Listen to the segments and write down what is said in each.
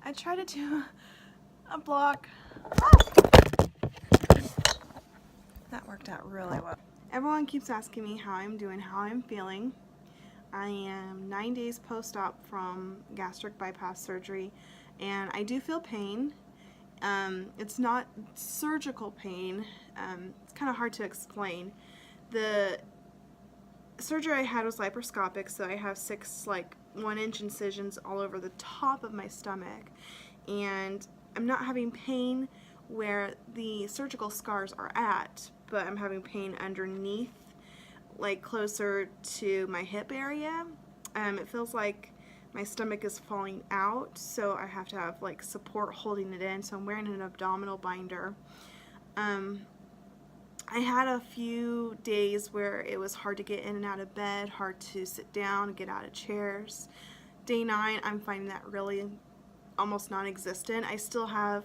I tried to do a block. That worked out really well. Everyone keeps asking me how I'm doing, how I'm feeling. I am 9 days post-op from gastric bypass surgery, and I do feel pain. It's not surgical pain. It's kind of hard to explain. The surgery I had was laparoscopic, so I have 6 1-inch incisions all over the top of my stomach, and I'm not having pain where the surgical scars are at, but I'm having pain underneath, like closer to my hip area. It feels like my stomach is falling out, so I have to have like support holding it in, so I'm wearing an abdominal binder. I had a few days where it was hard to get in and out of bed, hard to sit down, get out of chairs. Day 9, I'm finding that really almost non-existent. I still have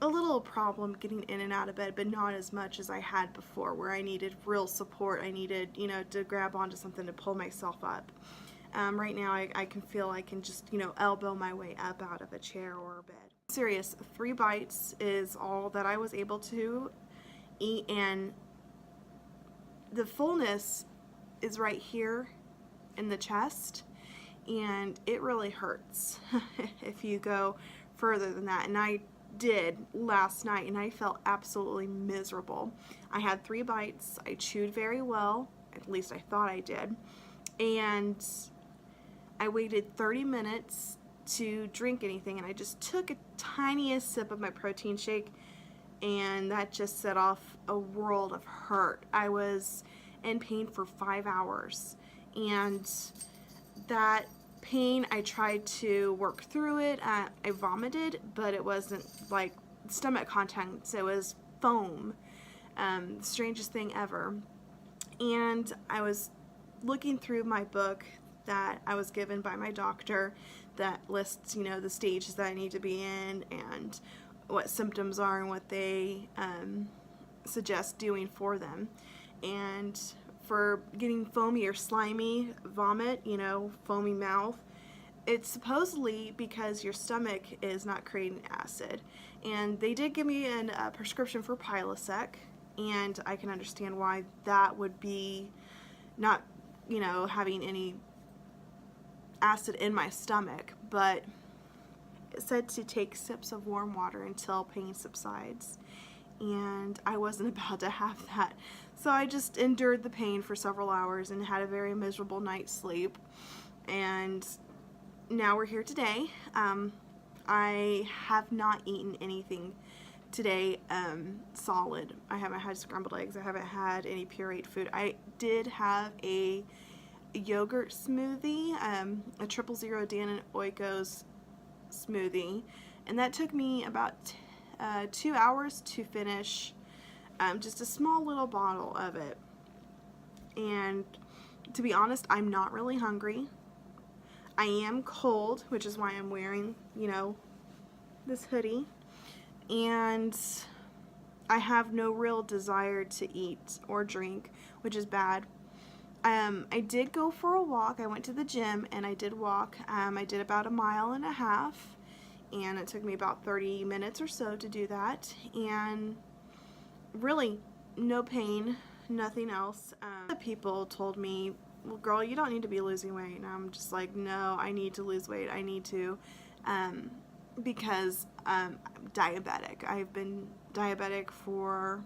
a little problem getting in and out of bed, but not as much as I had before, where I needed real support. I needed, to grab onto something to pull myself up. Right now I can feel I can just, elbow my way up out of a chair or a bed. Serious, 3 bites is all that I was able to eat, and the fullness is right here in the chest, and it really hurts if you go further than that. And I did last night, and I felt absolutely miserable. I had 3 bites. I chewed very well, at least I thought I did, and I waited 30 minutes to drink anything, and I just took a tiniest sip of my protein shake, and that just set off a world of hurt. I was in pain for 5 hours, and that pain, I tried to work through it. I vomited, but it wasn't like stomach contents, it was foam. Strangest thing ever. And I was looking through my book that I was given by my doctor that lists, the stages that I need to be in and what symptoms are and what they suggest doing for them. And for getting foamy or slimy vomit, foamy mouth, it's supposedly because your stomach is not creating acid. And they did give me a prescription for Prilosec, and I can understand why that would be not, having any acid in my stomach, but it said to take sips of warm water until pain subsides, and I wasn't about to have that. So I just endured the pain for several hours and had a very miserable night's sleep, and now we're here today. I have not eaten anything today solid. I haven't had scrambled eggs. I haven't had any pureed food. I did have a yogurt smoothie, a 000 Dannon Oikos smoothie, and that took me about 2 hours to finish, just a small little bottle of it. And to be honest, I'm not really hungry. I am cold, which is why I'm wearing, this hoodie, and I have no real desire to eat or drink, which is bad. I did go for a walk. I went to the gym and I did walk. I did about 1.5 miles, and it took me about 30 minutes or so to do that, and really no pain, nothing else. The people told me, well, girl, you don't need to be losing weight, and I'm just like, no, I need to lose weight. I need to, because I'm diabetic. I've been diabetic for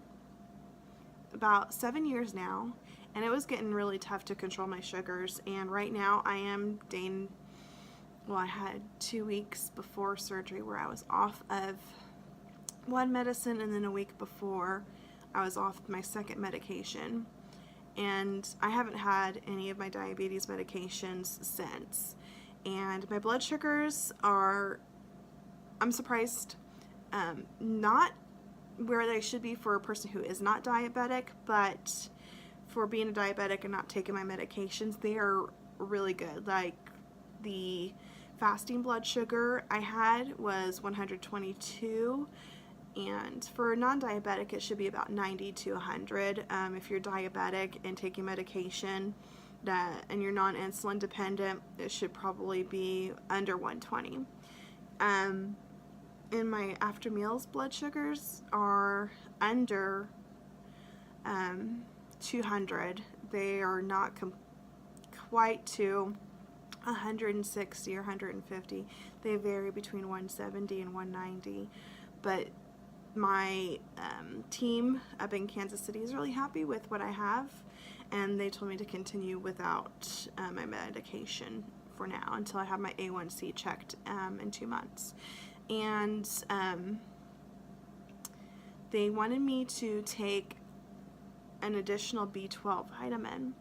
about 7 years now, and it was getting really tough to control my sugars, and right now I am I had 2 weeks before surgery where I was off of one medicine, and then a week before I was off my second medication, and I haven't had any of my diabetes medications since. And my blood sugars are, I'm surprised, not where they should be for a person who is not diabetic, but for being a diabetic and not taking my medications, they are really good. Like, the fasting blood sugar I had was 122, and for a non-diabetic it should be about 90 to 100. If you're diabetic and taking medication and you're non-insulin dependent, it should probably be under 120. In my after meals, blood sugars are under 200. They are not quite to 160 or 150. They vary between 170 and 190. But my team up in Kansas City is really happy with what I have, and they told me to continue without my medication for now until I have my A1C checked in 2 months. And they wanted me to take an additional B12 vitamin.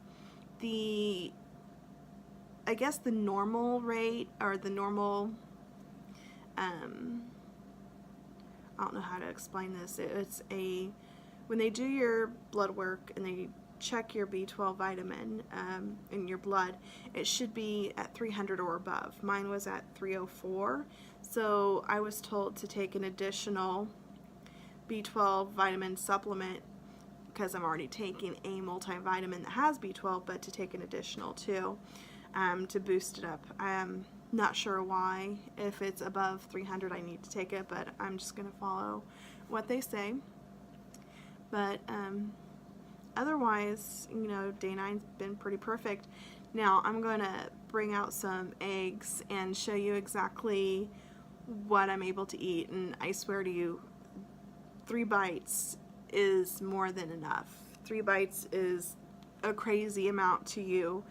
I guess the normal rate, or the normal, I don't know how to explain this. When they do your blood work and they check your B12 vitamin in your blood, it should be at 300 or above. Mine was at 304, so I was told to take an additional B12 vitamin supplement because I'm already taking a multivitamin that has B12, but to take an additional too to boost it up. I'm not sure why. If it's above 300, I need to take it, but I'm just going to follow what they say. But otherwise, you know, day 9's been pretty perfect. Now I'm going to bring out some eggs and show you exactly what I'm able to eat, and I swear to you, 3 bites is more than enough. 3 bites is a crazy amount to you,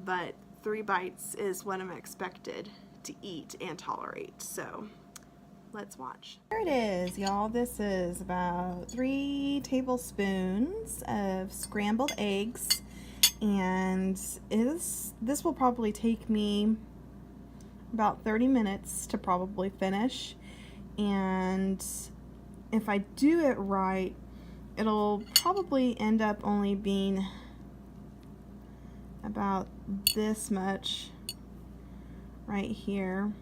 but 3 bites is what I'm expected to eat and tolerate. So let's watch. Here it is, y'all. This is about 3 tablespoons of scrambled eggs, and this will probably take me about 30 minutes to probably finish. And if I do it right, it'll probably end up only being about this much right here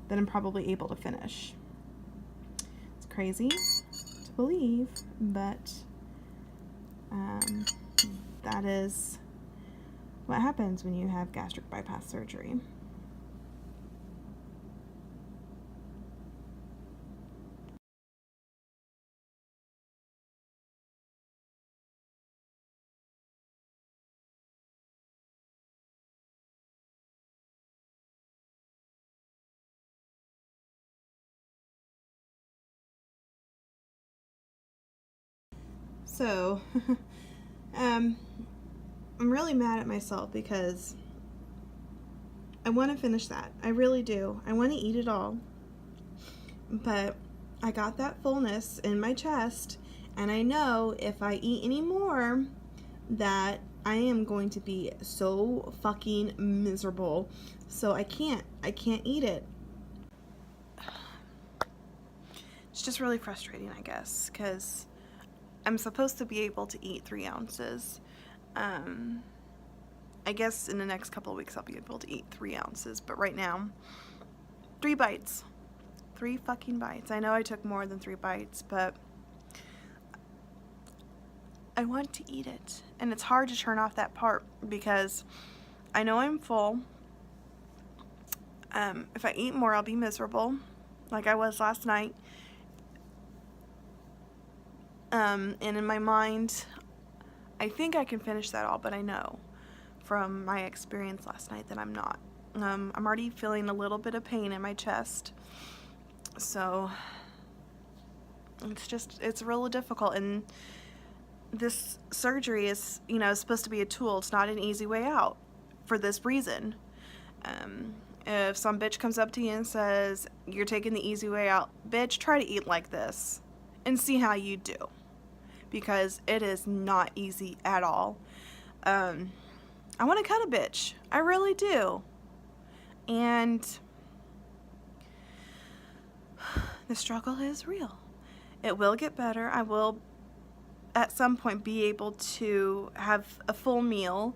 that I'm probably able to finish. It's crazy to believe, but that is what happens when you have gastric bypass surgery. So, I'm really mad at myself because I want to finish that. I really do. I want to eat it all. But I got that fullness in my chest, and I know if I eat any more that I am going to be so fucking miserable. So I can't eat it. It's just really frustrating, I guess, because I'm supposed to be able to eat 3 ounces. I guess in the next couple of weeks I'll be able to eat 3 ounces, but right now, 3 bites. 3 fucking bites. I know I took more than 3 bites, but I want to eat it. And it's hard to turn off that part because I know I'm full. If I eat more, I'll be miserable, like I was last night. And in my mind, I think I can finish that all, but I know from my experience last night that I'm not. I'm already feeling a little bit of pain in my chest, so it's really difficult. And this surgery is, you know, supposed to be a tool. It's not an easy way out for this reason. If some bitch comes up to you and says, you're taking the easy way out, bitch, try to eat like this and see how you do. Because it is not easy at all. I want to cut a bitch. I really do. And the struggle is real. It will get better. I will at some point be able to have a full meal.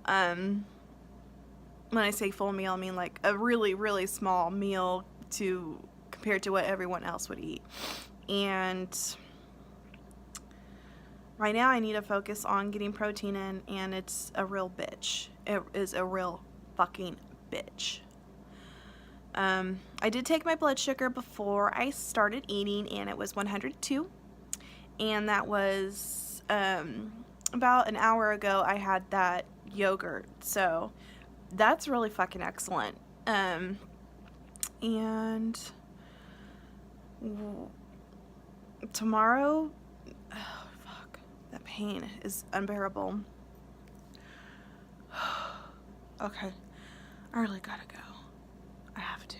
When I say full meal, I mean like a really, really small meal compared to what everyone else would eat. And right now I need to focus on getting protein in, and it's a real bitch. It is a real fucking bitch. I did take my blood sugar before I started eating, and it was 102, and that was about an hour ago I had that yogurt, so that's really fucking excellent. And tomorrow, oh fuck, that pain is unbearable. Okay, I really gotta go. I have to.